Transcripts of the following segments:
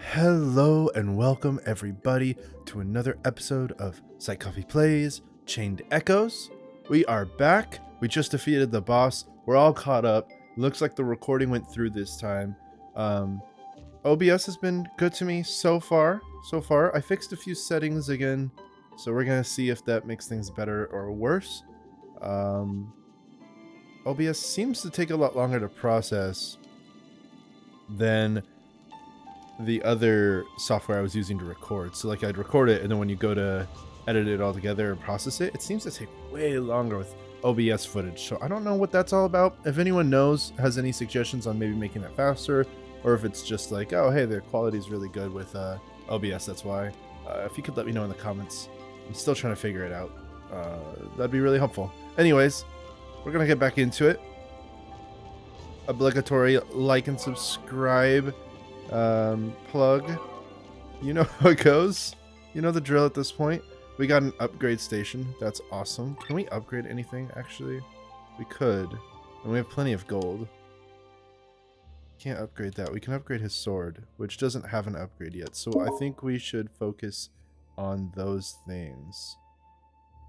Hello and welcome everybody to another episode of PsychCoffee Plays Chained Echoes. We are back. We just defeated the boss. We're all caught up. Looks like the recording went through this time. OBS has been good to me so far. I fixed a few settings again, so we're gonna see if that makes things better or worse. OBS seems to take a lot longer to process than the other software I was using to record. So like I'd record it, and then when you go to edit it all together and process it, it seems to take way longer with OBS footage. So I don't know what that's all about. If anyone knows, has any suggestions on maybe making that faster, or if it's just like, oh hey, the quality is really good with OBS, that's why. If you could let me know in the comments. I'm still trying to figure it out. That'd be really helpful. Anyways, we're gonna get back into it. Obligatory like and subscribe plug. You know how it goes. You know the drill at this point. We got an upgrade station. That's awesome. Can we upgrade anything? Actually, we could. And we have plenty of gold. Can't upgrade that. We can upgrade his sword, which doesn't have an upgrade yet. So I think we should focus on those things.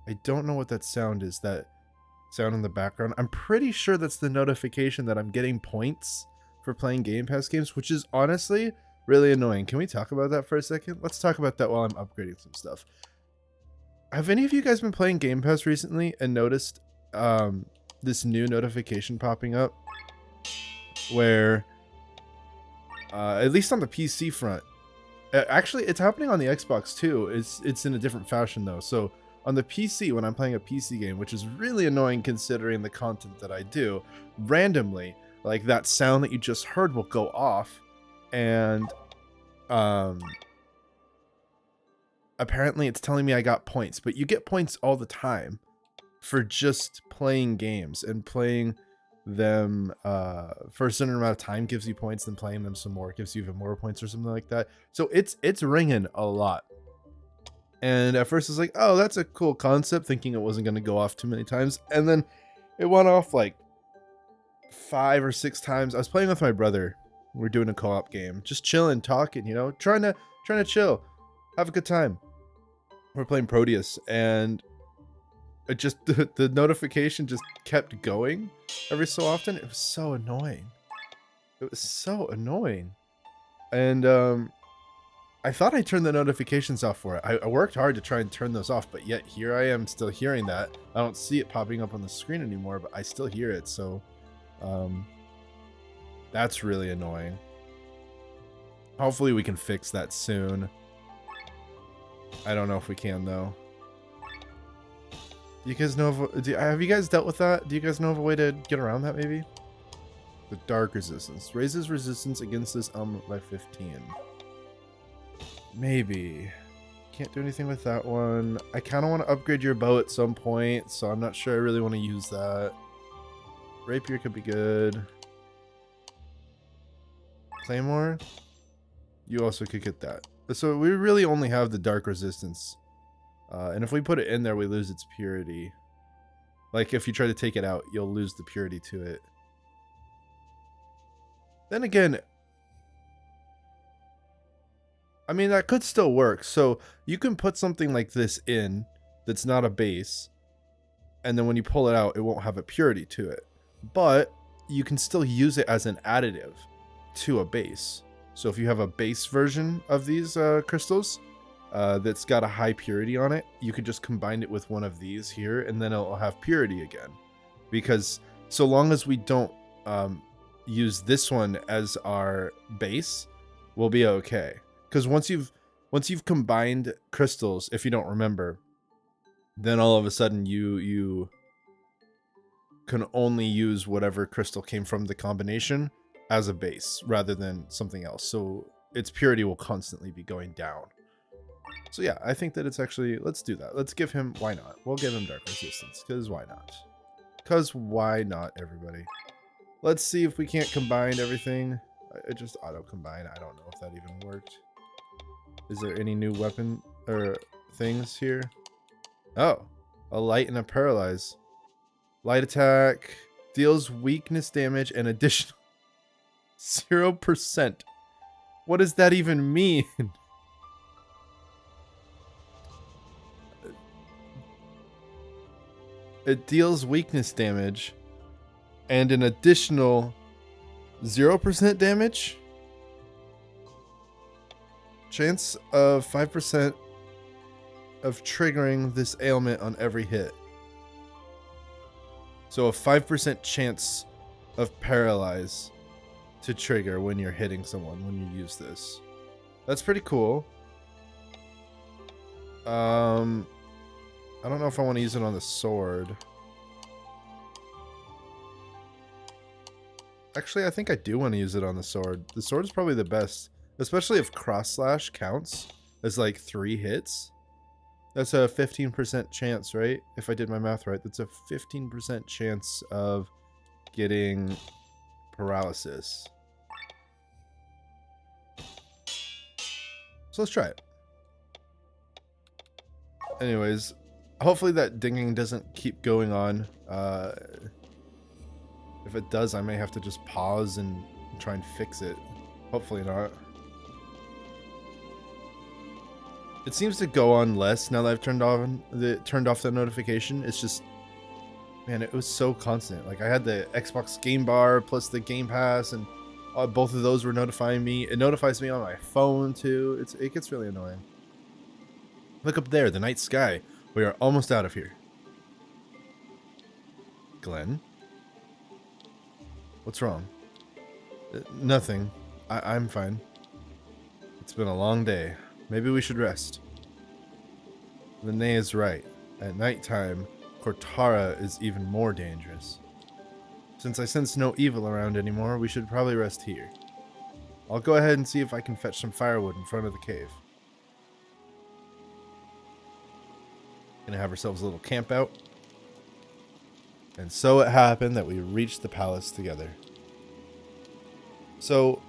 I don't know what that sound is. That sound in the background. I'm pretty sure that's the notification that I'm getting points for playing Game Pass games, which is honestly really annoying. Can we talk about that for a second? Let's talk about that while I'm upgrading some stuff. Have any of you guys been playing Game Pass recently and noticed this new notification popping up where at least on the PC front, actually it's happening on the Xbox too. It's in a different fashion though. So on the PC, when I'm playing a PC game, which is really annoying considering the content that I do, randomly like that sound that you just heard will go off, and apparently it's telling me I got points, but you get points all the time for just playing games, and playing them for a certain amount of time gives you points, then playing them some more gives you even more points or something like that. So it's ringing a lot. And at first it's like, oh, that's a cool concept, thinking it wasn't going to go off too many times, and then it went off like 5 or 6 times. I was playing with my brother. We're doing a co-op game, just chilling, talking, you know, trying to chill, have a good time. We're playing Proteus, and it just the notification just kept going every so often. It was so annoying. And I thought I turned the notifications off for it. I worked hard to try and turn those off, but yet here I am still hearing that. I don't see it popping up on the screen anymore, but I still hear it. So that's really annoying. Hopefully we can fix that soon. I don't know if we can though. Do you guys know of, have you guys dealt with that? Do you guys know of a way to get around that maybe? The dark resistance. Raises resistance against this element by 15. Maybe. Can't do anything with that one. I kind of want to upgrade your bow at some point, so I'm not sure I really want to use that. Rapier could be good. Claymore? You also could get that. So we really only have the dark resistance. And if we put it in there, we lose its purity. Like, if you try to take it out, you'll lose the purity to it. Then again, I mean, that could still work. So you can put something like this in that's not a base, and then when you pull it out, it won't have a purity to it. But you can still use it as an additive to a base. So if you have a base version of these crystals that's got a high purity on it, you could just combine it with one of these here, and then it'll have purity again. Because so long as we don't use this one as our base, we'll be okay. Because once you've combined crystals, if you don't remember, then all of a sudden you can only use whatever crystal came from the combination as a base rather than something else. So its purity will constantly be going down. So yeah, I think that it's actually, let's do that. Let's give him, why not? We'll give him dark resistance, because why not? Because why not, everybody? Let's see if we can't combine everything. It just auto combine. I don't know if that even worked. Is there any new weapon or things here? Oh, a light and a paralyze. Light attack deals weakness damage and additional 0%. What does that even mean? It deals weakness damage and an additional 0% damage. Chance of 5% of triggering this ailment on every hit. So a 5% chance of paralyze to trigger when you're hitting someone when you use this. That's pretty cool. I don't know if I want to use it on the sword. Actually, I think I do want to use it on the sword. The sword is probably the best, especially if cross slash counts as like 3 hits. That's a 15% chance, right? If I did my math right, that's a 15% chance of getting paralysis. So let's try it. Anyways, hopefully that dinging doesn't keep going on. If it does, I may have to just pause and try and fix it. Hopefully not. It seems to go on less now that I've turned off the notification. It's just, man, it was so constant. Like I had the Xbox Game Bar plus the Game Pass, and both of those were notifying me. It notifies me on my phone too. It gets really annoying. Look up there, the night sky. We are almost out of here. Glenn? What's wrong? Nothing. I'm fine. It's been a long day. Maybe we should rest. Lene is right. At nighttime, Cortara is even more dangerous. Since I sense no evil around anymore, we should probably rest here. I'll go ahead and see if I can fetch some firewood in front of the cave. Gonna have ourselves a little camp out. And so it happened that we reached the palace together. So,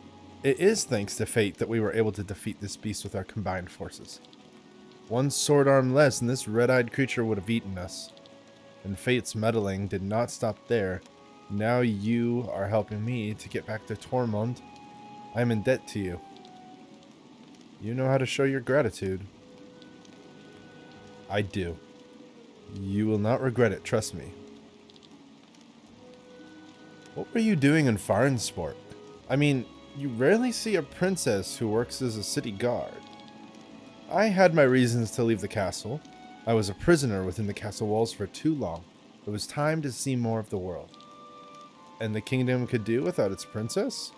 it is thanks to fate that we were able to defeat this beast with our combined forces. One sword arm less and this red-eyed creature would have eaten us. And fate's meddling did not stop there. Now you are helping me to get back to Tormund. I am in debt to you. You know how to show your gratitude. I do. You will not regret it, trust me. What were you doing in Farnsport? I mean, you rarely see a princess who works as a city guard. I had my reasons to leave the castle. I was a prisoner within the castle walls for too long. It was time to see more of the world. And the kingdom could do without its princess?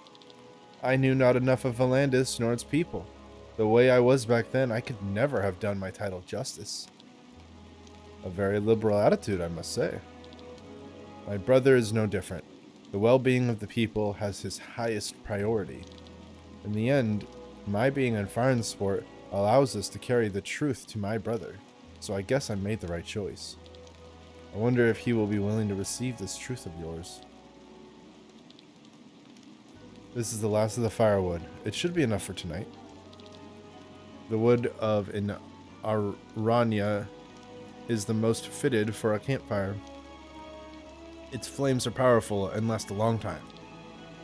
I knew not enough of Valandis nor its people. The way I was back then, I could never have done my title justice. A very liberal attitude, I must say. My brother is no different. The well-being of the people has his highest priority. In the end, my being in Farnsport allows us to carry the truth to my brother, so I guess I made the right choice. I wonder if he will be willing to receive this truth of yours. This is the last of the firewood. It should be enough for tonight. The wood of an aranya is the most fitted for a campfire. Its flames are powerful and last a long time.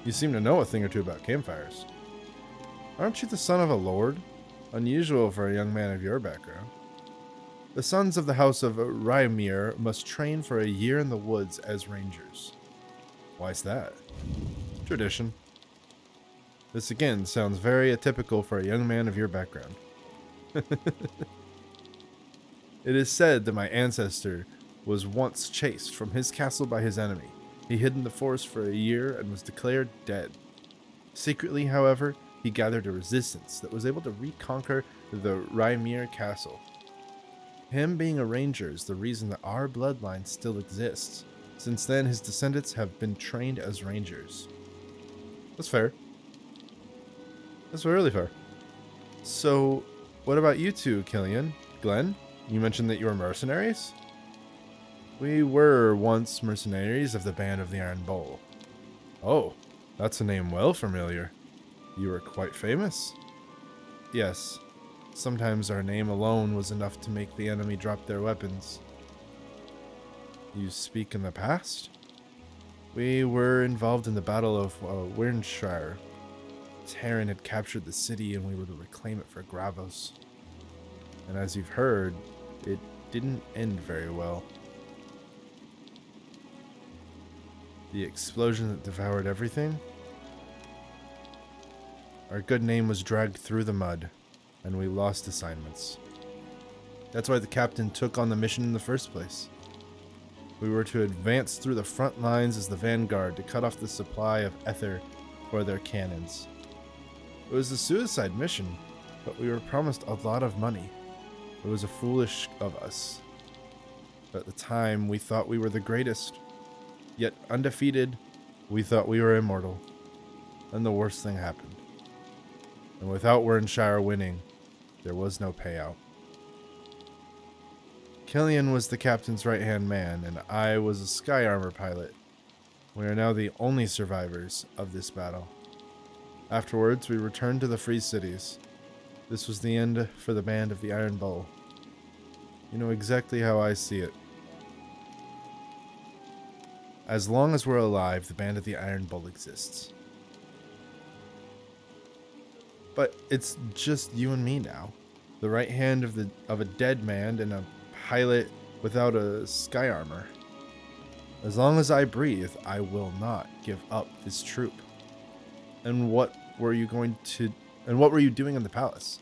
You seem to know a thing or two about campfires. Aren't you the son of a lord? Unusual for a young man of your background. The sons of the house of Rymir must train for a year in the woods as rangers. Why's that? Tradition. This again sounds very atypical for a young man of your background. It is said that my ancestor was once chased from his castle by his enemy. He hid in the forest for a year and was declared dead. Secretly, however, he gathered a resistance that was able to reconquer the Rymir castle. Him being a ranger is the reason that our bloodline still exists. Since then, his descendants have been trained as rangers. That's fair. That's really fair. So, what about you two, Killian? Glenn? You mentioned that you were mercenaries? We were once mercenaries of the Band of the Iron Bowl. Oh, that's a name well familiar. You were quite famous? Yes. Sometimes our name alone was enough to make the enemy drop their weapons. You speak in the past? We were involved in the Battle of Wyrnshire. Terran had captured the city and we were to reclaim it for Gravos. And as you've heard, it didn't end very well. The explosion that devoured everything. Our good name was dragged through the mud, and we lost assignments. That's why the captain took on the mission in the first place. We were to advance through the front lines as the vanguard to cut off the supply of ether for their cannons. It was a suicide mission, but we were promised a lot of money. It was foolish of us. But at the time, we thought we were the greatest. Yet undefeated, we thought we were immortal. And the worst thing happened. And without Wernshire winning, there was no payout. Killian was the captain's right-hand man, and I was a sky armor pilot. We are now the only survivors of this battle. Afterwards, we returned to the Free Cities. This was the end for the Band of the Iron Bull. You know exactly how I see it. As long as we're alive, the Band of the Iron Bull exists. But it's just you and me now. The right hand of a dead man and a pilot without a sky armor. As long as I breathe, I will not give up this troop. And what were you doing in the palace?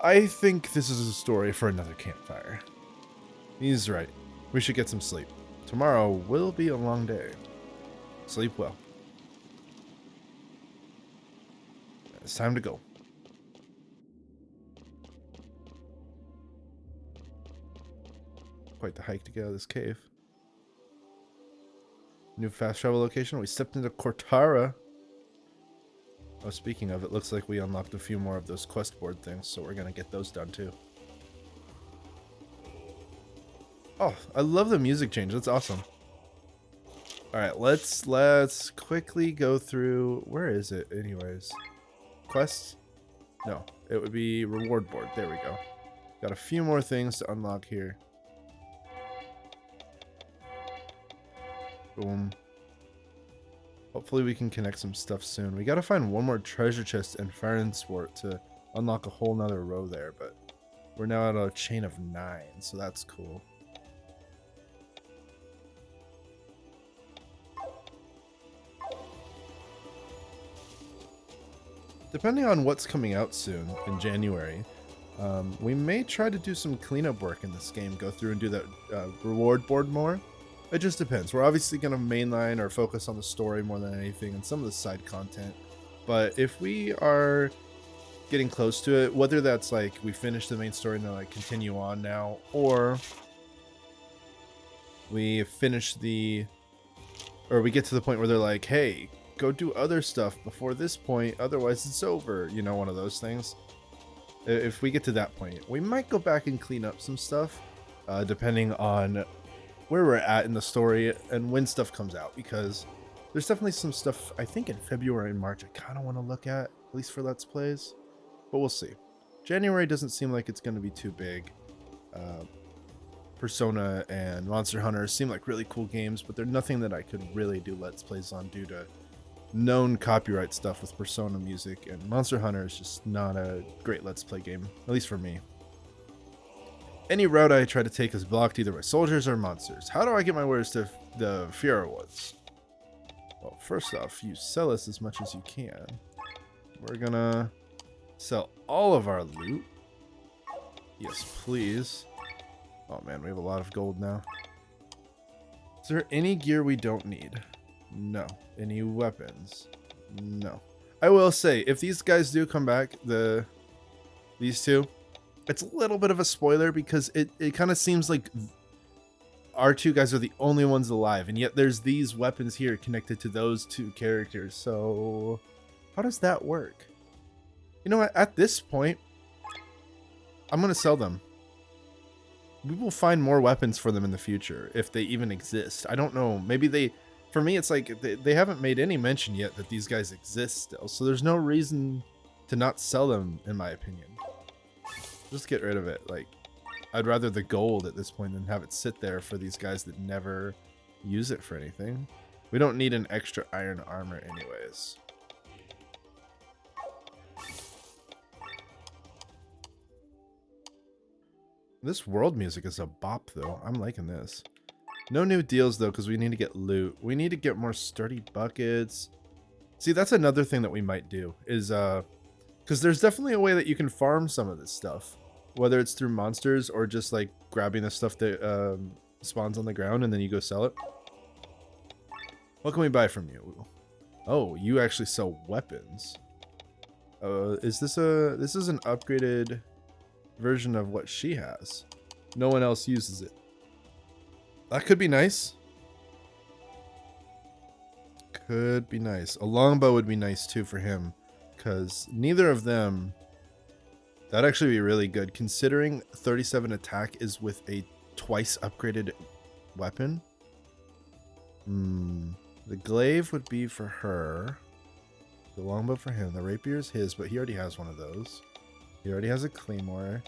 I think this is a story for another campfire. He's right. We should get some sleep. Tomorrow will be a long day. Sleep well. It's time to go. Quite the hike to get out of this cave. New fast travel location. We stepped into Cortara. Oh, speaking of, it looks like we unlocked a few more of those quest board things, so we're gonna get those done too. Oh, I love the music change. That's awesome. All right, let's quickly go through. Where is it, anyways? Quests? No, it would be reward board. There we go. Got a few more things to unlock here. Boom. Hopefully we can connect some stuff soon. We gotta find one more treasure chest in Farenswort to unlock a whole nother row there, but we're now at a chain of 9, so that's cool. Depending on what's coming out soon in January, we may try to do some cleanup work in this game, go through and do that reward board more. It just depends. We're obviously going to mainline or focus on the story more than anything and some of the side content. But if we are getting close to it, whether that's like we finish the main story and then like continue on now, or we finish or we get to the point where they're like, hey, go do other stuff before this point, otherwise it's over. You know, one of those things. If we get to that point, we might go back and clean up some stuff, depending on where we're at in the story and when stuff comes out, because there's definitely some stuff I think in February and March I kind of want to look at least for Let's Plays, but we'll see. January doesn't seem like it's going to be too big. Persona and Monster Hunter seem like really cool games, but they're nothing that I could really do Let's Plays on due to known copyright stuff with Persona music, and Monster Hunter is just not a great Let's Play game, at least for me. Any route I try to take is blocked either by soldiers or monsters. How do I get my wares to the Fiora Woods? Well, first off, you sell us as much as you can. We're gonna sell all of our loot. Yes, please. Oh man, we have a lot of gold now. Is there any gear we don't need? No. Any weapons? No. I will say, if these guys do come back, these two, it's a little bit of a spoiler because it kind of seems like our two guys are the only ones alive, and yet there's these weapons here connected to those two characters. So how does that work? You know what? At this point, I'm going to sell them. We will find more weapons for them in the future, if they even exist. I don't know. Maybe for me, it's like they haven't made any mention yet that these guys exist still. So there's no reason to not sell them, in my opinion. Just get rid of it. Like, I'd rather the gold at this point than have it sit there for these guys that never use it for anything. We don't need an extra iron armor anyways. This world music is a bop, though. I'm liking this. No new deals, though, because we need to get loot. We need to get more sturdy buckets. See, that's another thing that we might do is, because there's definitely a way that you can farm some of this stuff, whether it's through monsters or just like grabbing the stuff that spawns on the ground and then you go sell it. What can we buy from you? Oh, you actually sell weapons. This is an upgraded version of what she has. No one else uses it. That could be nice. Could be nice. A longbow would be nice too for him, because neither of them. That'd actually be really good, considering 37 attack is with a twice upgraded weapon. The glaive would be for her. The longbow for him. The rapier is his, but he already has one of those. He already has a claymore,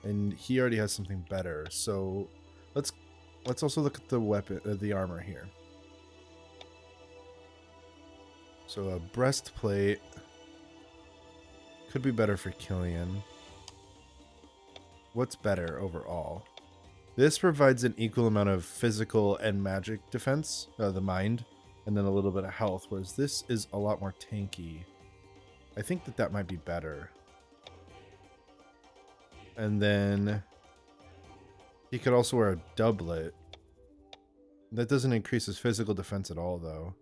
and he already has something better. So let's also look at the weapon, the armor here. So a breastplate could be better for Killian. What's better overall? This provides an equal amount of physical and magic defense, the mind, and then a little bit of health, whereas this is a lot more tanky. I think that might be better. And then he could also wear a doublet. That doesn't increase his physical defense at all, though.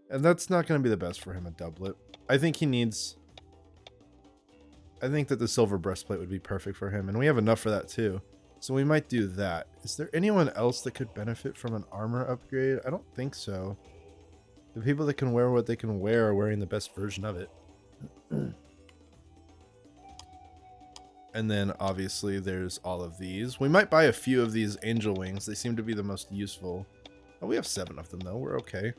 And that's not going to be the best for him, a doublet. I think that the silver breastplate would be perfect for him, and we have enough for that too. So we might do that. Is there anyone else that could benefit from an armor upgrade? I don't think so. The people that can wear what they can wear are wearing the best version of it. And then obviously there's all of these. We might buy a few of these angel wings. They seem to be the most useful. Oh, we have 7 of them though. We're okay.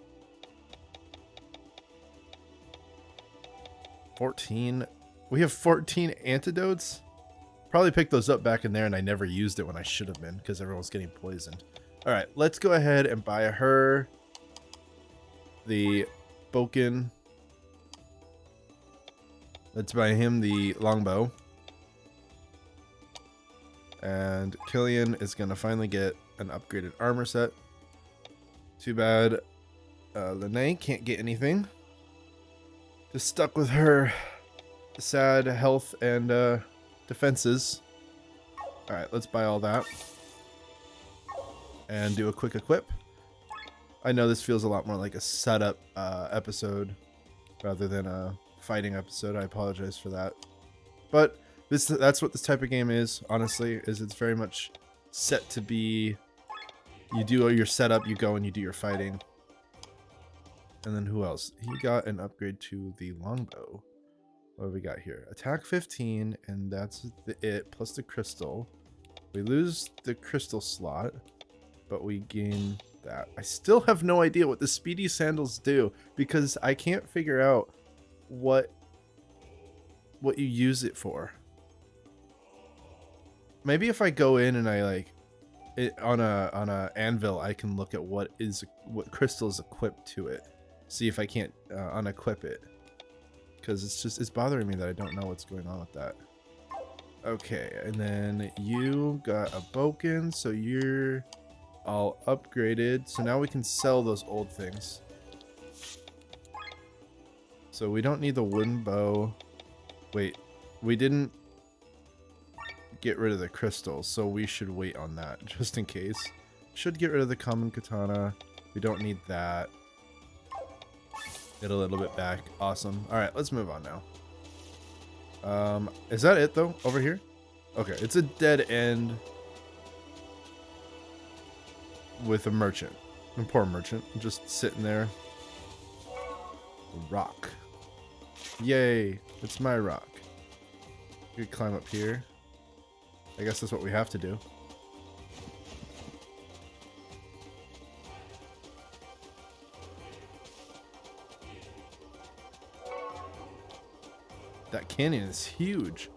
14. We have 14 antidotes. Probably picked those up back in there and I never used it when I should have been because everyone's getting poisoned. All right, let's go ahead and buy her the Boken. Let's buy him the longbow. And Killian is going to finally get an upgraded armor set. Too bad Lene can't get anything. Just stuck with her sad health and defenses. Alright, let's buy all that. And do a quick equip. I know this feels a lot more like a setup episode rather than a fighting episode. I apologize for that. But that's what this type of game is, honestly, is it's very much set to be, you do your setup, you go and you do your fighting. And then who else? He got an upgrade to the longbow. What have we got here? Attack 15, and that's it, plus the crystal. We lose the crystal slot, but we gain that. I still have no idea what the speedy sandals do, because I can't figure out what you use it for. Maybe if I go in and I like it on a anvil, I can look at what crystal is equipped to it. See if I can't unequip it, because it's bothering me that I don't know what's going on with that. Okay, and then you got a Boken, so you're all upgraded. So now we can sell those old things. So we don't need the wooden bow. Wait, we didn't get rid of the crystals, so we should wait on that just in case. Should get rid of the common katana. We don't need that. Get a little bit back. Awesome. All right, let's move on now. Is that it though? Over here? Okay, it's a dead end with a merchant. A poor merchant, just sitting there. Rock. Yay! It's my rock. You could climb up here. I guess that's what we have to do. That canyon is huge.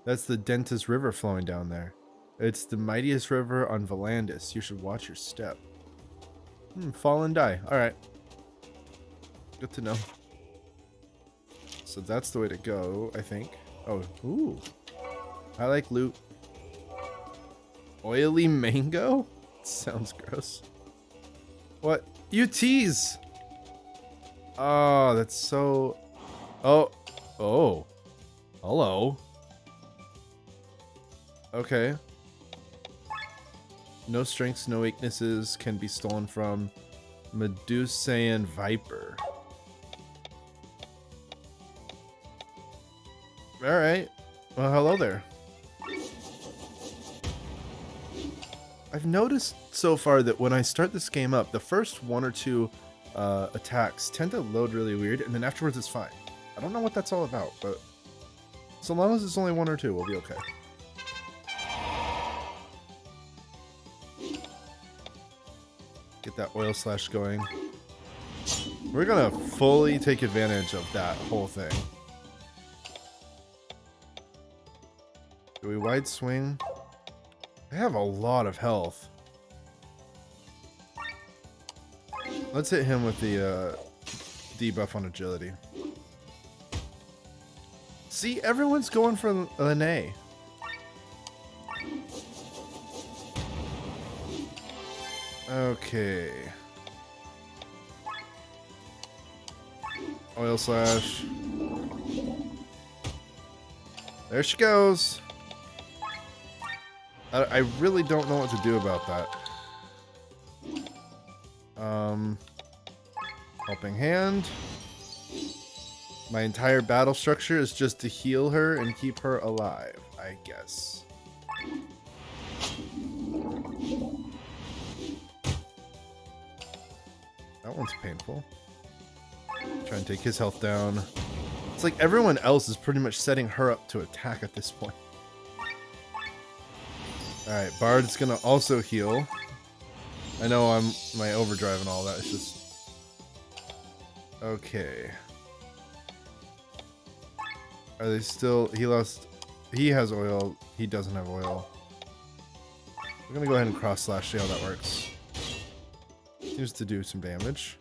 That's the Dentis River flowing down there. It's the mightiest river on Valandis. You should watch your step. Fall and die. Alright. Good to know. So that's the way to go, I think. Oh, ooh. I like loot. Oily mango? Sounds gross. What? You tease! Oh, that's so... Oh. Oh. Hello. Okay. No strengths, no weaknesses can be stolen from Medusaean Viper. Alright. Well, hello there. I've noticed so far that when I start this game up, the first one or two attacks tend to load really weird, and then afterwards it's fine. I don't know what that's all about, but so long as it's only one or two, we'll be okay. Get that oil slash going. We're gonna fully take advantage of that whole thing. Do we wide swing? I have a lot of health. Let's hit him with the debuff on agility. See, everyone's going for Lene. Okay. Oil slash. There she goes. I really don't know what to do about that. Helping hand. My entire battle structure is just to heal her and keep her alive, I guess. That one's painful. Try and take his health down. It's like everyone else is pretty much setting her up to attack at this point. Alright, Bard's gonna also heal. I know I'm my overdrive and all that, it's just... Okay. Are they still... He has oil, he doesn't have oil. We're gonna go ahead and cross slash, see how that works. Seems to do some damage.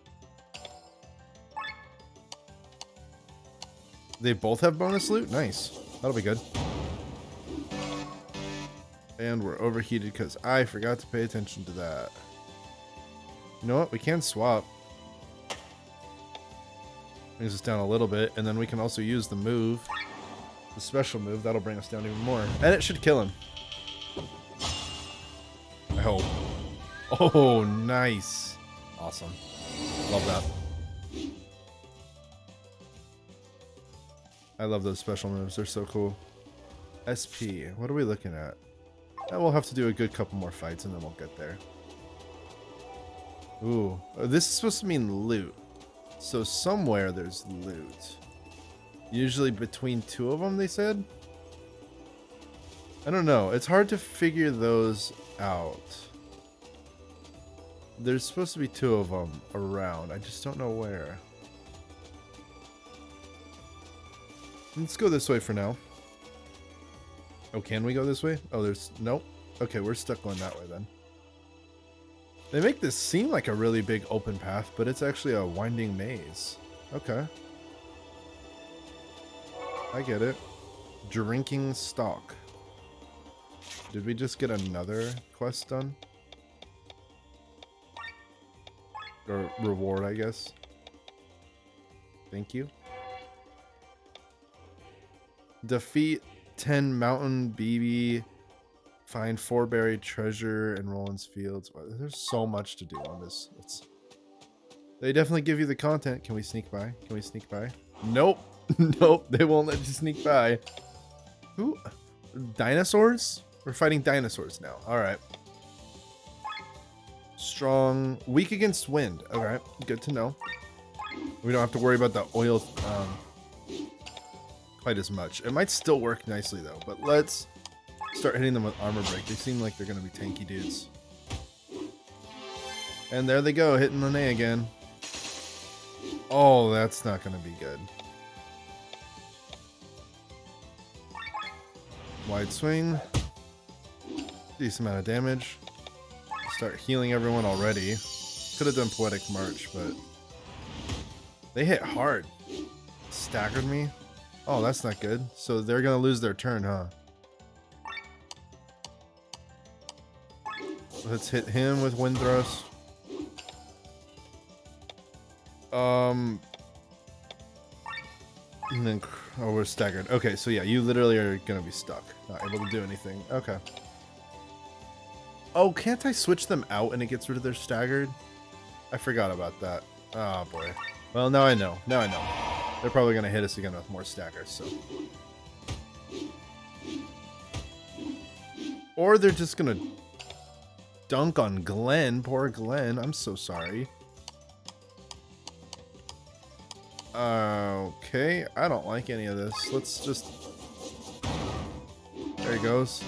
They both have bonus loot? Nice. That'll be good. And we're overheated because I forgot to pay attention to that. You know what? We can swap. Brings us down a little bit, and then we can also use the move. The special move. That'll bring us down even more. And it should kill him. I hope. Oh, nice. Awesome. Love that. I love those special moves. They're so cool. SP. What are we looking at? We'll have to do a good couple more fights and then we'll get there. Ooh. This is supposed to mean loot. So somewhere there's loot. Usually between two of them, they said? I don't know. It's hard to figure those out. There's supposed to be two of them around. I just don't know where. Let's go this way for now. Oh, can we go this way? Oh, there's... Nope. Okay, we're stuck going that way then. They make this seem like a really big open path, but it's actually a winding maze. Okay. I get it. Drinking stock. Did we just get another quest done? Or reward, I guess. Thank you. Defeat 10 mountain BB. Find 4 buried treasure in Roland's fields. Well, there's so much to do on this. They definitely give you the content. Can we sneak by? Can we sneak by? Nope. Nope. They won't let you sneak by. Who? Dinosaurs? We're fighting dinosaurs now. All right. Strong. Weak against wind. All right. Good to know. We don't have to worry about the oil quite as much. It might still work nicely though, but let's start hitting them with armor break. They seem like they're going to be tanky dudes. And there they go, hitting the knee again. Oh, that's not going to be good. Wide swing. Decent amount of damage. Start healing everyone already. Could have done Poetic March, but they hit hard. Staggered me. Oh, that's not good. So they're going to lose their turn, huh? Let's hit him with wind thrust. And then, oh, we're staggered. Okay, so yeah, you literally are gonna be stuck, not able to do anything. Okay. Oh, can't I switch them out and it gets rid of their staggered? I forgot about that. Oh boy. Well, now I know. Now I know. They're probably gonna hit us again with more staggers. So, or they're just gonna dunk on Glenn. Poor Glenn. I'm so sorry. Okay, I don't like any of this. Let's just... There he goes.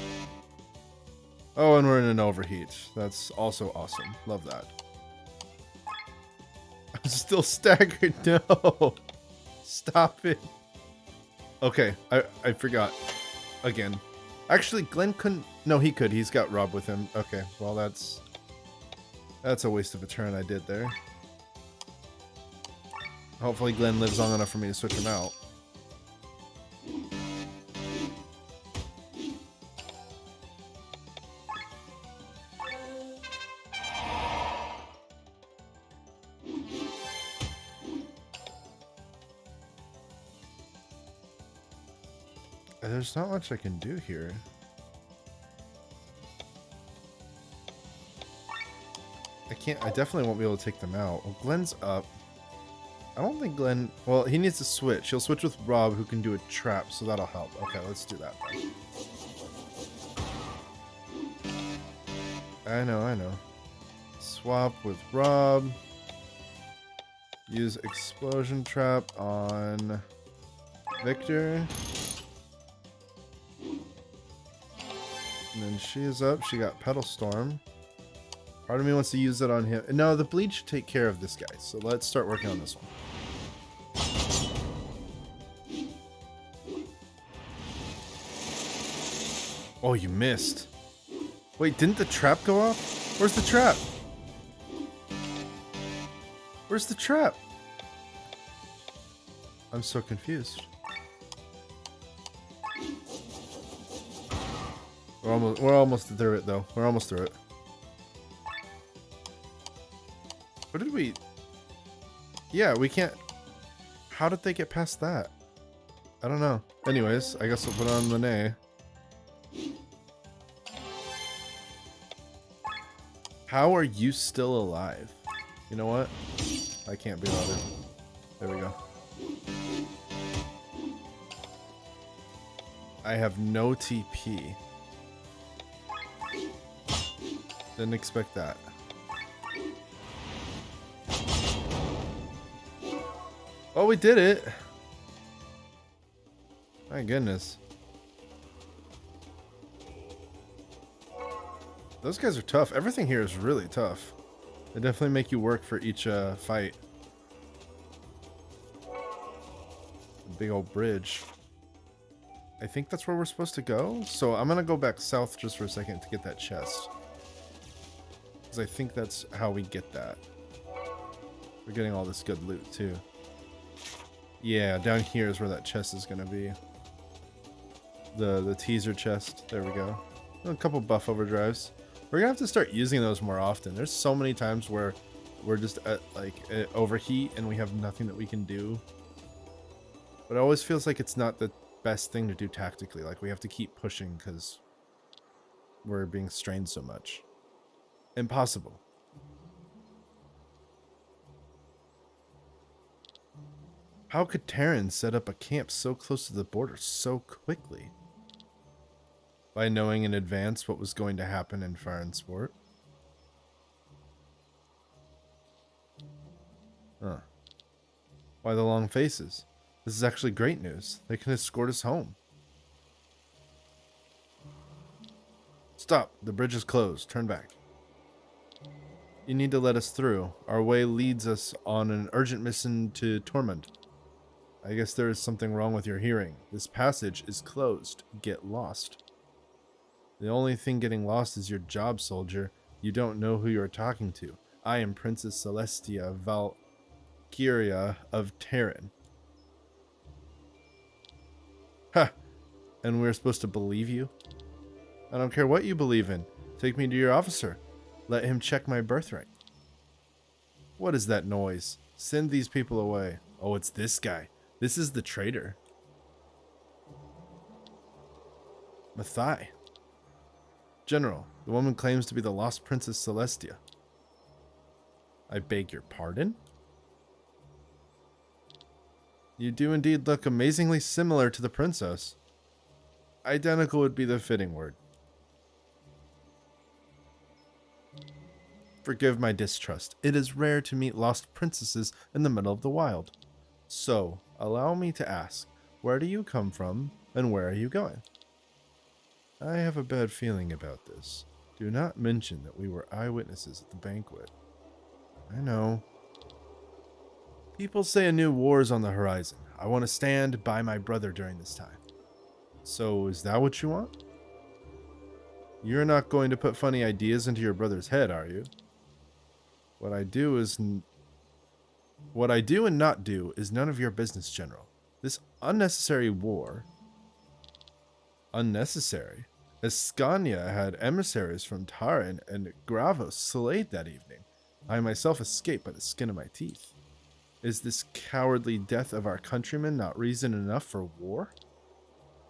Oh, and we're in an overheat. That's also awesome. Love that. I'm still staggered. No. Stop it. Okay, I forgot. Again. Actually, Glenn couldn't... No, he could. He's got Rob with him. Okay, well, that's a waste of a turn I did there. Hopefully Glenn lives long enough for me to switch him out. There's not much I can do here. I definitely won't be able to take them out. Well, Glenn's up. I don't think Glenn... Well, he needs to switch. He'll switch with Rob, who can do a trap, so that'll help. Okay, let's do that then. I know. Swap with Rob. Use explosion trap on Victor. And then she is up. She got Pedal Storm. Part of me wants to use it on him. No, the bleed should take care of this guy. So let's start working on this one. Oh, you missed. Wait, didn't the trap go off? Where's the trap? Where's the trap? I'm so confused. We're almost through it, though. We're almost through it. What did we... Yeah, we can't... How did they get past that? I don't know. Anyways, I guess we'll put on Lene. How are you still alive? You know what? I can't be bothered. There we go. I have no TP. Didn't expect that. Oh, we did it! My goodness. Those guys are tough. Everything here is really tough. They definitely make you work for each fight. Big old bridge. I think that's where we're supposed to go. So I'm gonna go back south just for a second to get that chest. Because I think that's how we get that. We're getting all this good loot too. Yeah, down here is where that chest is gonna be. The teaser chest. There we go. A couple buff overdrives. We're gonna have to start using those more often. There's so many times where we're just at overheat and we have nothing that we can do. But it always feels like it's not the best thing to do tactically. Like we have to keep pushing because we're being strained so much. Impossible. How could Terran set up a camp so close to the border so quickly? By knowing in advance what was going to happen in Fire and Sport? Huh. Why the long faces? This is actually great news. They can escort us home. Stop. The bridge is closed. Turn back. You need to let us through. Our way leads us on an urgent mission to Tormund. I guess there is something wrong with your hearing. This passage is closed. Get lost. The only thing getting lost is your job, soldier. You don't know who you are talking to. I am Princess Celestia Valkyria of Terran. Ha! And we're supposed to believe you? I don't care what you believe in. Take me to your officer. Let him check my birthright. What is that noise? Send these people away. Oh, it's this guy. This is the traitor. Mathai. General, the woman claims to be the lost Princess Celestia. I beg your pardon? You do indeed look amazingly similar to the princess. Identical would be the fitting word. Forgive my distrust. It is rare to meet lost princesses in the middle of the wild. So, allow me to ask, where do you come from and where are you going? I have a bad feeling about this. Do not mention that we were eyewitnesses at the banquet. I know. People say a new war is on the horizon. I want to stand by my brother during this time. So, is that what you want? You're not going to put funny ideas into your brother's head, are you? What I do and not do is none of your business, General. This unnecessary war... Unnecessary? Escania had emissaries from Taran and Gravos slayed that evening. I myself escaped by the skin of my teeth. Is this cowardly death of our countrymen not reason enough for war?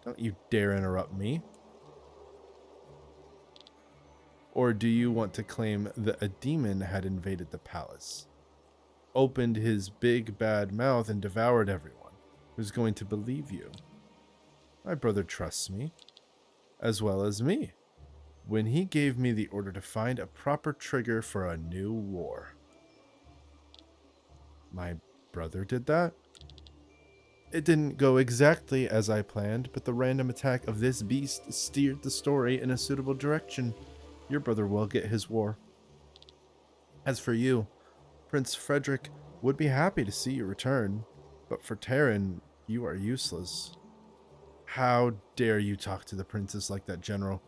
Don't you dare interrupt me. Or do you want to claim that a demon had invaded the palace, opened his big bad mouth and devoured everyone? Who's going to believe you? My brother trusts me, as well as me, when he gave me the order to find a proper trigger for a new war. My brother did that? It didn't go exactly as I planned, but the random attack of this beast steered the story in a suitable direction. Your brother will get his war. As for you, Prince Frederick would be happy to see you return, but for Taran, you are useless. How dare you talk to the princess like that, General?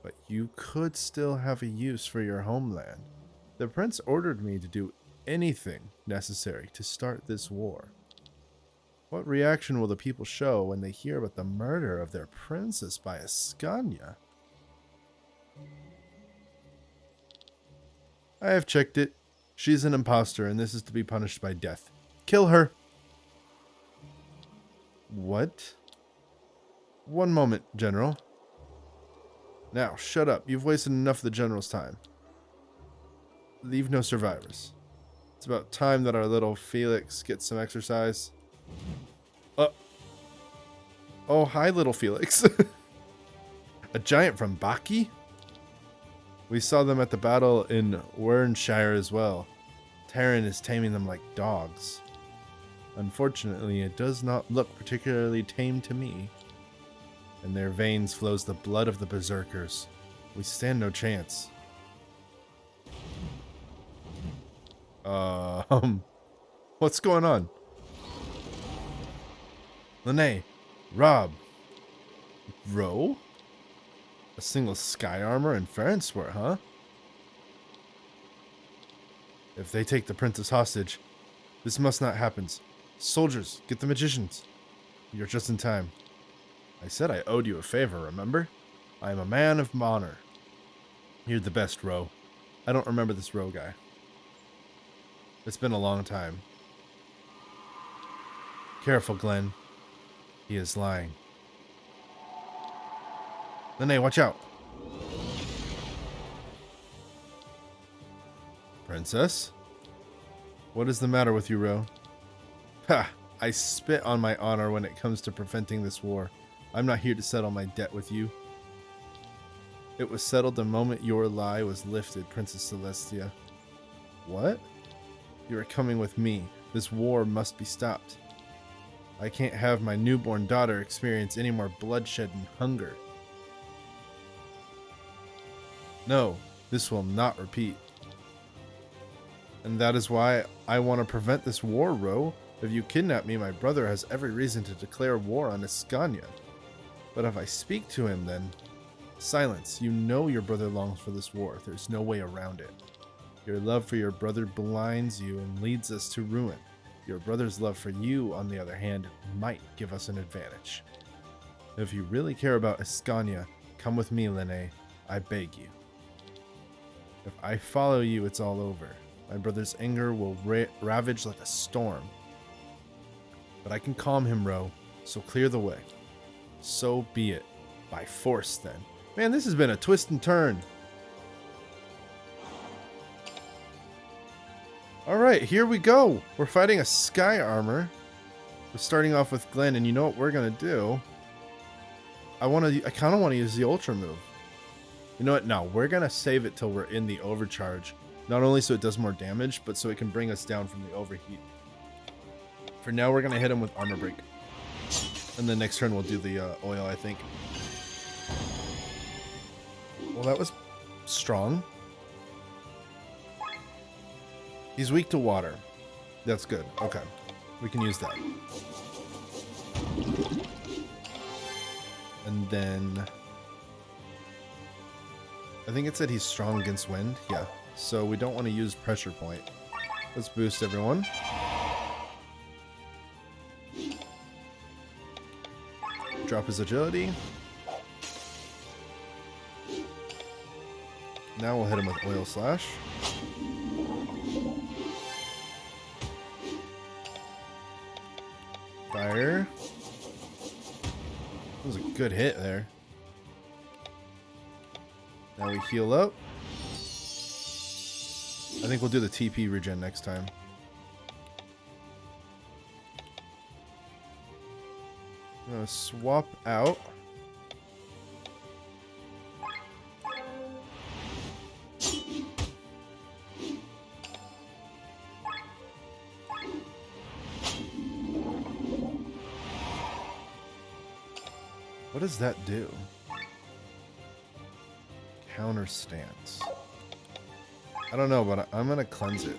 But you could still have a use for your homeland. The prince ordered me to do anything necessary to start this war. What reaction will the people show when they hear about the murder of their princess by Escania? I have checked it. She's an imposter, and this is to be punished by death. Kill her. What? One moment, General. Now, shut up. You've wasted enough of the General's time. Leave no survivors. It's about time that our little Felix gets some exercise. Oh, hi, little Felix. A giant from Baki? We saw them at the battle in Wernshire as well. Taran is taming them like dogs. Unfortunately, it does not look particularly tame to me. In their veins flows the blood of the berserkers. We stand no chance. What's going on? Lene, Rob, Ro? A single sky armor and Farnsworth, huh? If they take the princess hostage, this must not happen. Soldiers, get the magicians. You're just in time. I said I owed you a favor, remember? I am a man of honor. You're the best, Ro. I don't remember this Ro guy. It's been a long time. Careful, Glenn. He is lying. Lene, watch out. Princess? What is the matter with you, Ro? Ha! I spit on my honor when it comes to preventing this war. I'm not here to settle my debt with you. It was settled the moment your lie was lifted, Princess Celestia. What? You are coming with me. This war must be stopped. I can't have my newborn daughter experience any more bloodshed and hunger. No, this will not repeat. And that is why I want to prevent this war, Ro. If you kidnap me, my brother has every reason to declare war on Escania. But if I speak to him, then... Silence. You know your brother longs for this war. There's no way around it. Your love for your brother blinds you and leads us to ruin. Your brother's love for you, on the other hand, might give us an advantage. If you really care about Escania, come with me, Lene. I beg you. If I follow you, it's all over. My brother's anger will ravage like a storm. But I can calm him, Ro, so clear the way. So be it. By force, then. Man, this has been a twist and turn. Alright, here we go. We're fighting a Sky Armor. We're starting off with Glenn, and you know what we're going to do? I kind of want to use the Ultra move. You know what? No, we're going to save it till we're in the overcharge. Not only so it does more damage, but so it can bring us down from the overheat. For now, we're going to hit him with Armor Break. And the next turn we'll do the oil, I think. Well, that was strong. He's weak to water. That's good. Okay. We can use that. And then I think it said he's strong against wind. Yeah. So we don't want to use Pressure Point. Let's boost everyone. Drop his agility. Now we'll hit him with Oil Slash. Fire. That was a good hit there. Now we heal up. I think we'll do the TP regen next time. I'm gonna swap out. What does that do? Counter stance. I don't know, but I'm gonna cleanse it.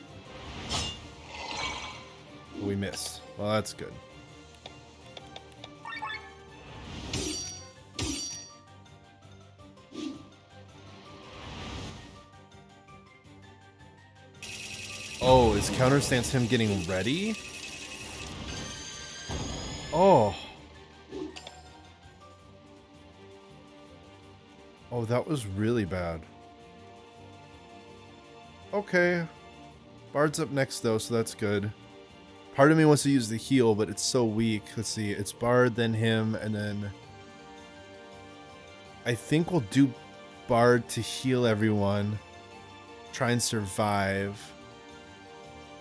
We missed. Well, that's good. Oh, is counter stance him getting ready? Oh. Oh, that was really bad. Okay. Bard's up next, though, so that's good. Part of me wants to use the heal, but it's so weak. Let's see. It's Bard, then him, and then I think we'll do Bard to heal everyone. Try and survive.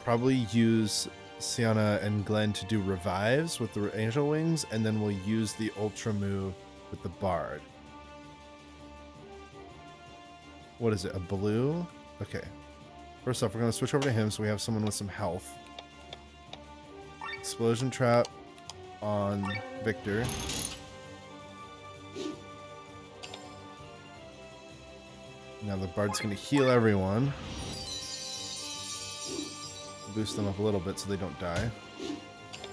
Probably use Sienna and Glenn to do revives with the Angel Wings, and then we'll use the Ultra move with the Bard. What is it? A blue? Okay. First off, we're going to switch over to him so we have someone with some health. Explosion Trap on Victor. Now the Bard's going to heal everyone. Boost them up a little bit so they don't die.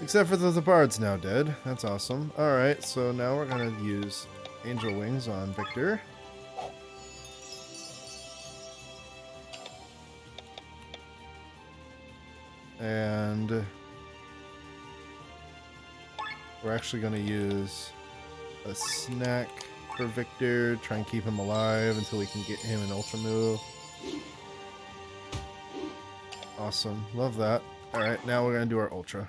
Except for the Bard's now dead. That's awesome. Alright, so now we're going to use Angel Wings on Victor. And we're actually going to use a snack for Victor, try and keep him alive until we can get him an Ultra move. Awesome. Love that. Alright, now we're going to do our Ultra.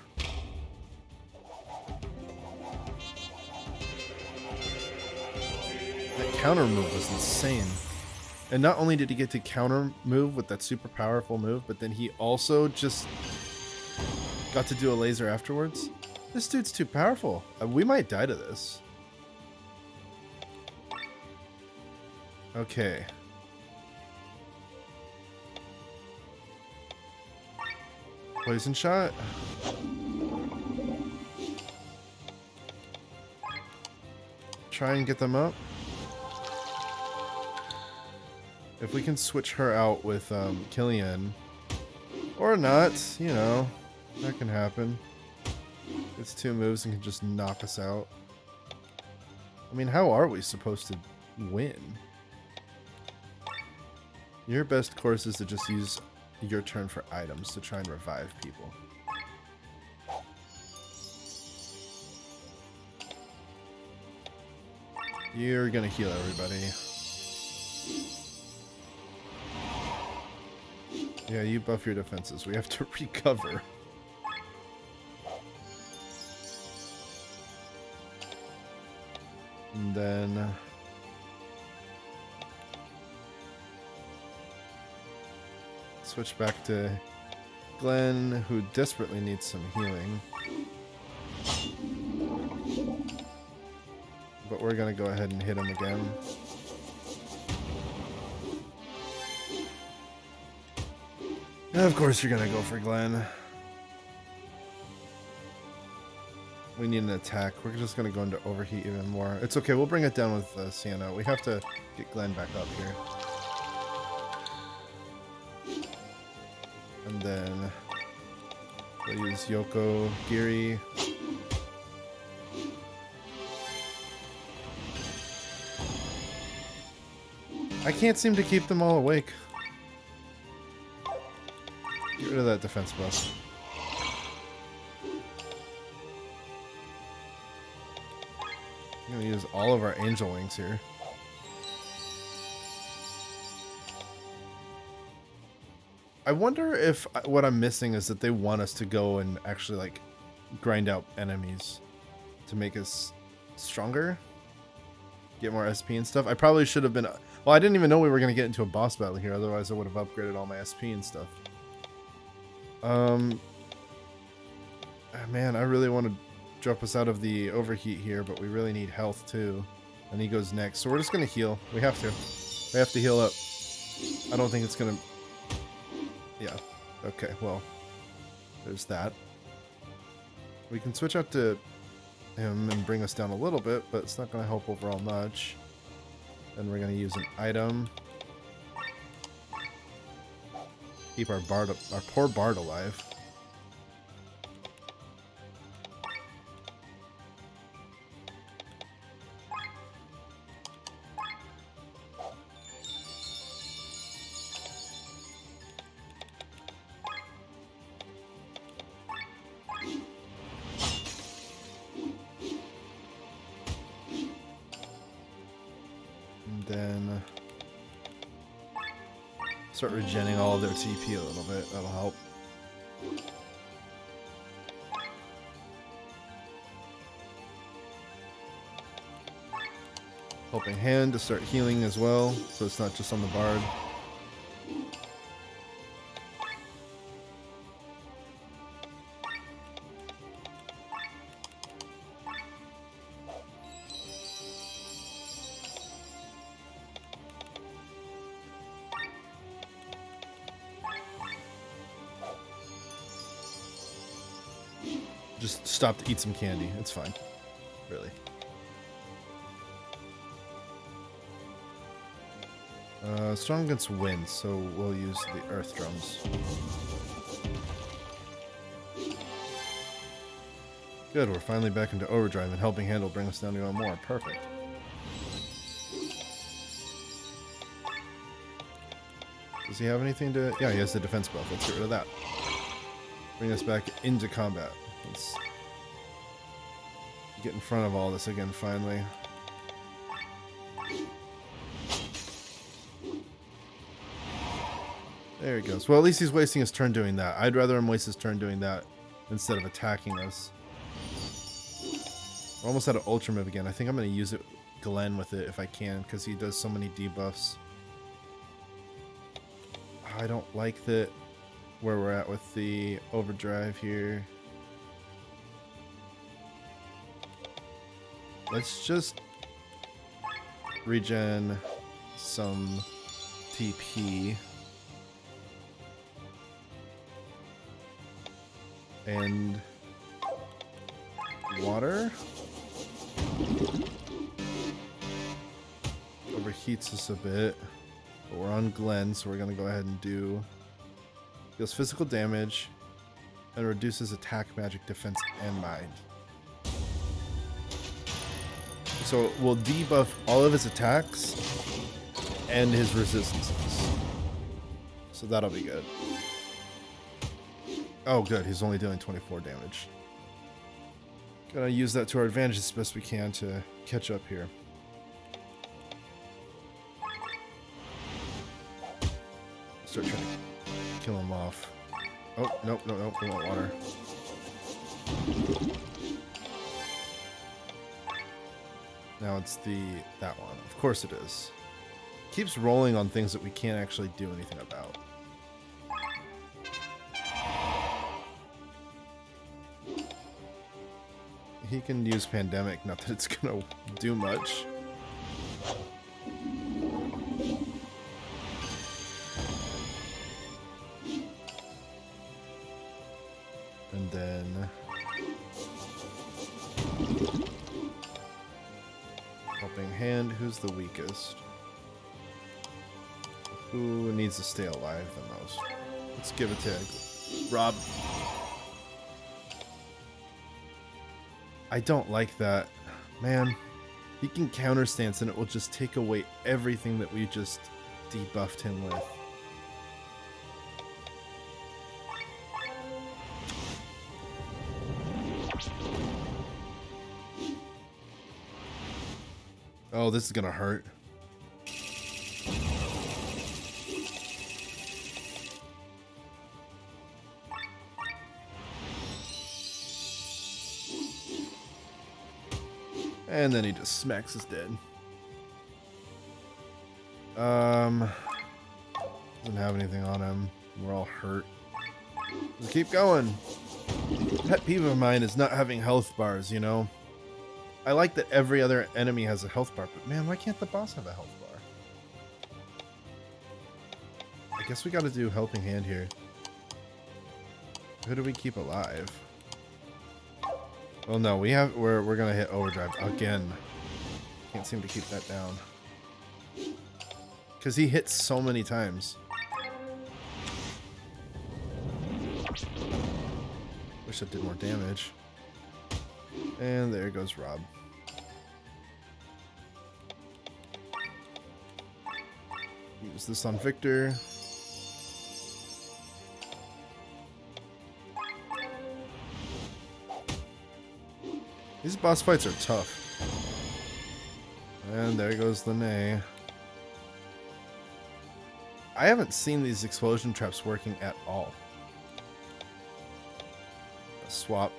That counter move was insane. And not only did he get to counter move with that super powerful move, but then he also just got to do a laser afterwards. This dude's too powerful. We might die to this. Okay. Poison shot. Try and get them up. If we can switch her out with Killian, or not, you know, that can happen. It's 2 moves and can just knock us out. I mean, how are we supposed to win? Your best course is to just use your turn for items to try and revive people. You're gonna heal everybody. Yeah, you buff your defenses. We have to recover. And then... switch back to Glenn, who desperately needs some healing. But we're gonna go ahead and hit him again. And of course you're gonna go for Glenn. We need an attack. We're just gonna go into overheat even more. It's okay, we'll bring it down with Sienna. We have to get Glenn back up here. And then we'll use Yoko, Giri. I can't seem to keep them all awake. Get rid of that defense buff. I'm gonna use all of our angel wings here. I wonder if what I'm missing is that they want us to go and actually like grind out enemies to make us stronger, get more SP and stuff. I probably should have been. Well, I didn't even know we were gonna get into a boss battle here. Otherwise, I would have upgraded all my SP and stuff. Man, I really want to drop us out of the overheat here, but we really need health too. And he goes next, so we're just gonna heal. We have to. We have to heal up. I don't think it's gonna. Yeah. Okay. Well, there's that. We can switch out to him and bring us down a little bit, but it's not gonna help overall much. Then we're gonna use an item. Keep our poor Bard alive. And then start regenerating all of their TP a little bit. That'll help. Helping hand to start healing as well, so it's not just on the Bard. Just stop to eat some candy. It's fine. Really. Strong against wind, so we'll use the earth drums. Good, we're finally back into overdrive, and helping hand will bring us down even more. Perfect. Does he have anything to... Yeah, he has the defense buff. Let's get rid of that. Bring us back into combat. Let's get in front of all this again, finally. There he goes. Well, at least he's wasting his turn doing that. I'd rather him waste his turn doing that instead of attacking us. We're almost out of Ultra Move again. I think I'm going to use it, Glenn with it if I can, because he does so many debuffs. I don't like that where we're at with the overdrive here. Let's just regen some TP. And water overheats us a bit, but we're on Glenn, so we're gonna go ahead and do deals physical damage and reduces attack, magic, defense, and mind. So we'll debuff all of his attacks and his resistances. So that'll be good. Oh, good. He's only dealing 24 damage. Gotta use that to our advantage as best we can to catch up here. Start trying to kill him Oh, nope, nope, nope. We want water. Now it's that one. Of course it is. Keeps rolling on things that we can't actually do anything about. He can use pandemic, not that it's gonna do much. And then helping hand, who's the weakest? Who needs to stay alive the most? Let's give it to Rob. I don't like that. Man, he can counterstance and it will just take away everything that we just debuffed him with. Oh, this is gonna hurt. And then he just smacks us dead. Doesn't have anything on him. We're all hurt. Just keep going. Pet peeve of mine is not having health bars, you know? I like that every other enemy has a health bar, but man, why can't the boss have a health bar? I guess we gotta do helping hand here. Who do we keep alive? Well, no, we're gonna hit overdrive again. Can't seem to keep that down. Because he hits so many times. Wish I did more damage. And there goes Rob. Use this on Victor. These boss fights are tough. And there goes Lene. I haven't seen these explosion traps working at all. Swap.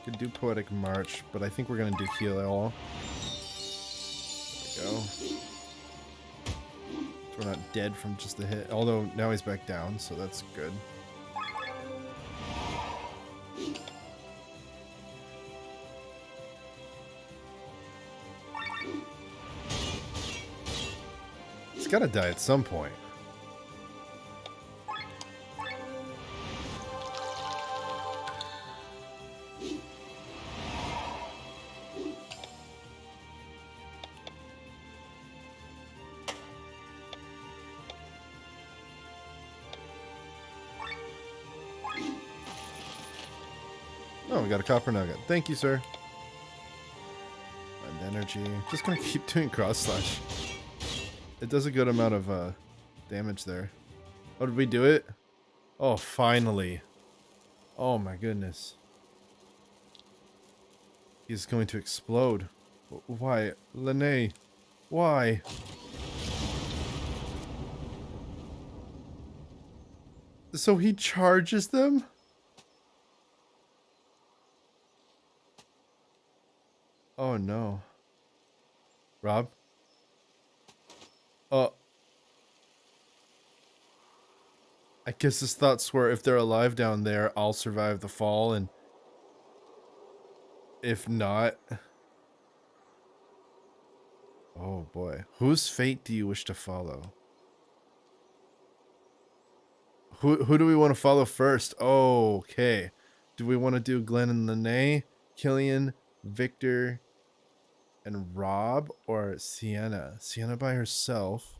Could do Poetic March, but I think we're gonna do Heal All. There we go. So we're not dead from just the hit. Although now he's back down, so that's good. He's gotta die at some point. Oh, we got a copper nugget. Thank you, sir. And energy. Just gonna keep doing cross slash. It does a good amount of damage there. Oh, did we do it? Oh, finally. Oh my goodness. He's going to explode. Why? Lene. Why? So he charges them? Oh no. Rob? I guess his thoughts were, if they're alive down there, I'll survive the fall, and if not... Oh boy. Whose fate do you wish to follow? Who do we want to follow first? Oh, okay. Do we want to do Glenn and Lene, Killian, Victor, and Rob, or Sienna? Sienna by herself.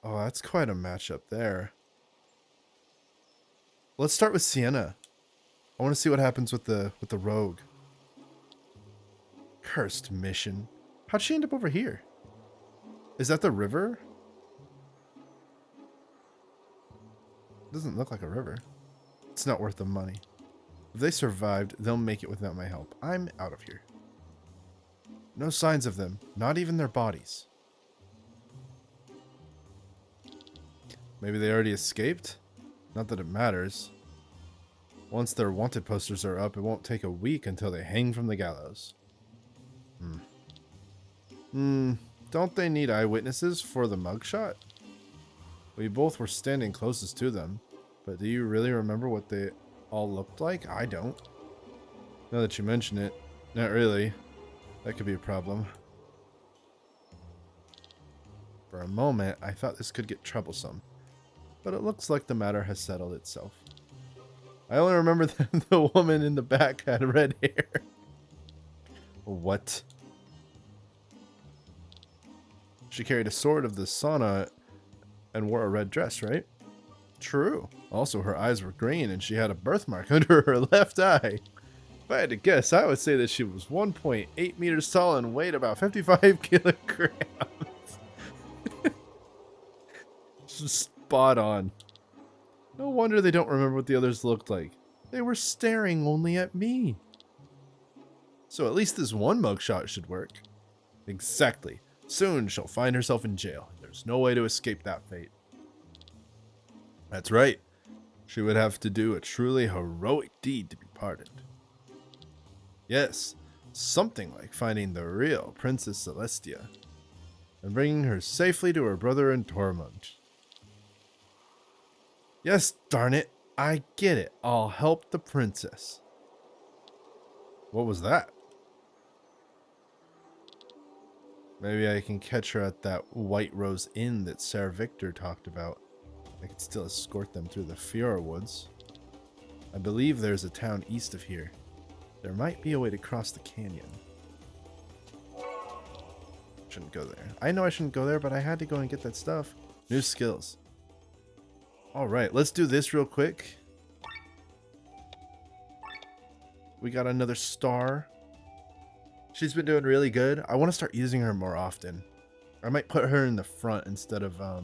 Oh, that's quite a matchup there. Let's start with Sienna. I want to see what happens with the rogue. Cursed mission. How'd she end up over here? Is that the river? Doesn't look like a river. It's not worth the money. If they survived, they'll make it without my help. I'm out of here. No signs of them, not even their bodies. Maybe they already escaped? Not that it matters. Once their wanted posters are up, it won't take a week until they hang from the gallows. Don't they need eyewitnesses for the mugshot? We both were standing closest to them, but do you really remember what they all looked like? I don't. Now that you mention it, not really. That could be a problem. For a moment, I thought this could get troublesome, but it looks like the matter has settled itself. I only remember that the woman in the back had red hair. What? She carried a sword of the sauna and wore a red dress, right? True. Also, her eyes were green and she had a birthmark under her left eye. If I had to guess, I would say that she was 1.8 meters tall and weighed about 55 kilograms. Spot on. No wonder they don't remember what the others looked like. They were staring only at me. So at least this one mugshot should work. Exactly. Soon she'll find herself in jail. There's no way to escape that fate. That's right. She would have to do a truly heroic deed to be pardoned. Yes, something like finding the real Princess Celestia and bringing her safely to her brother in torment. Yes, darn it. I get it. I'll help the princess. What was that? Maybe I can catch her at that White Rose Inn that Sir Victor talked about. I could still escort them through the Fiora Woods. I believe there's a town east of here. There might be a way to cross the canyon. Shouldn't go there. I know I shouldn't go there, but I had to go and get that stuff. New skills. Alright, let's do this real quick. We got another star. She's been doing really good. I want to start using her more often. I might put her in the front instead of, I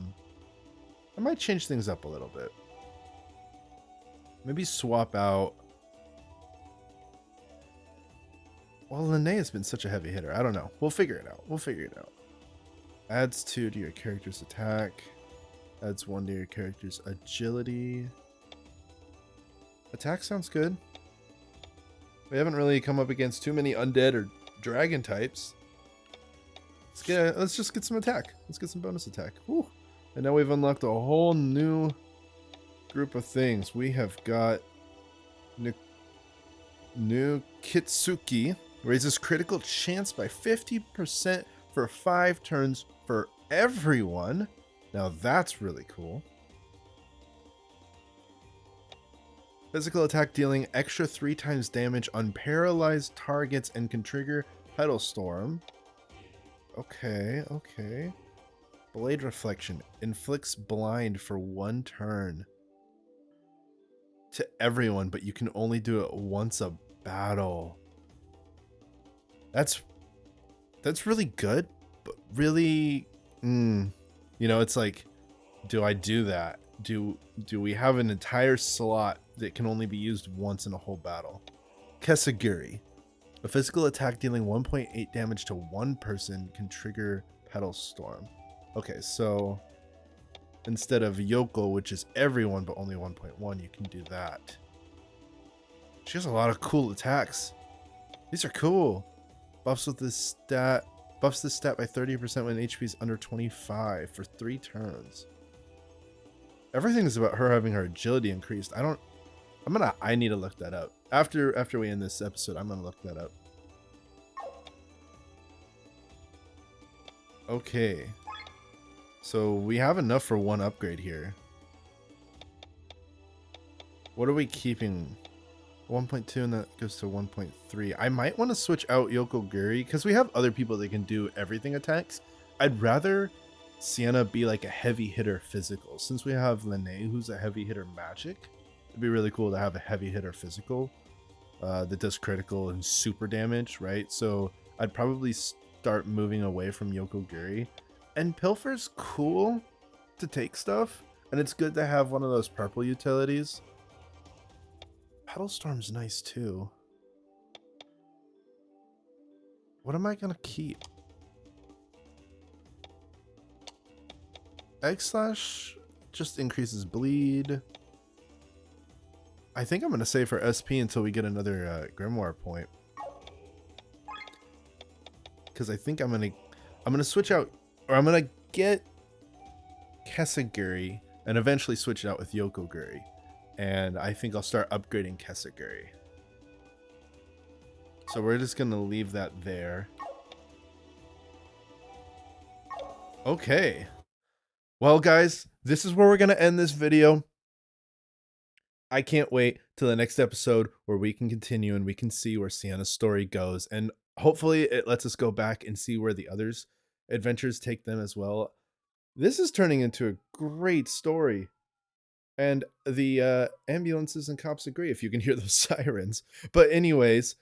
might change things up a little bit. Maybe swap out. Well, Linnea's been such a heavy hitter. I don't know. We'll figure it out. We'll figure it out. Adds 2 to your character's attack. Adds 1 to your character's agility. Attack sounds good. We haven't really come up against too many undead or dragon types. Let's just get some attack. Let's get some bonus attack. Whew. And now we've unlocked a whole new group of things. We have got new Kitsuki. Raises critical chance by 50% for 5 turns for everyone. Now that's really cool. Physical attack dealing extra 3 times damage on paralyzed targets and can trigger Petal Storm. Okay, okay. Blade Reflection inflicts blind for 1 turn to everyone, but you can only do it once a battle. That's really good, but really, you know, it's like, do I do that? Do we have an entire slot that can only be used once in a whole battle? Kesaguri. A physical attack dealing 1.8 damage to 1 person can trigger Petal Storm. Okay, so instead of Yoko, which is everyone but only 1.1, you can do that. She has a lot of cool attacks. These are cool. Buffs this stat by 30% when HP is under 25 for 3 turns. Everything is about her having her agility increased. I need to look that up. After we end this episode, I'm gonna look that up. Okay. So we have enough for 1 upgrade here. What are we keeping? 1.2 and that goes to 1.3. I might want to switch out Yoko Guri because we have other people that can do everything attacks. I'd rather Sienna be like a heavy hitter physical. Since we have Linnea, who's a heavy hitter magic, it'd be really cool to have a heavy hitter physical that does critical and super damage, right? So I'd probably start moving away from Yoko Guri. And Pilfer's cool to take stuff, and it's good to have one of those purple utilities. Petal Storm's nice too. What am I gonna keep? Egg slash just increases bleed. I think I'm gonna save for SP until we get another grimoire point. Because I think I'm gonna switch out, or I'm gonna get Kesaguri and eventually switch it out with Yokoguri. And I think I'll start upgrading Kesaguri. So we're just gonna leave that there. Okay. Well, guys, this is where we're gonna end this video. I can't wait till the next episode where we can continue and we can see where Sienna's story goes. And hopefully it lets us go back and see where the others' adventures take them as well. This is turning into a great story. And the ambulances and cops agree if you can hear those sirens. But anyways,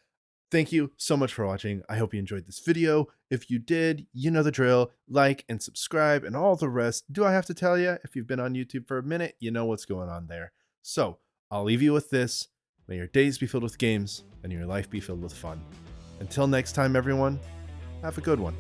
thank you so much for watching. I hope you enjoyed this video. If you did, you know the drill. Like and subscribe and all the rest. Do I have to tell you? If you've been on YouTube for a minute, you know what's going on there. So I'll leave you with this. May your days be filled with games and your life be filled with fun. Until next time, everyone, have a good one.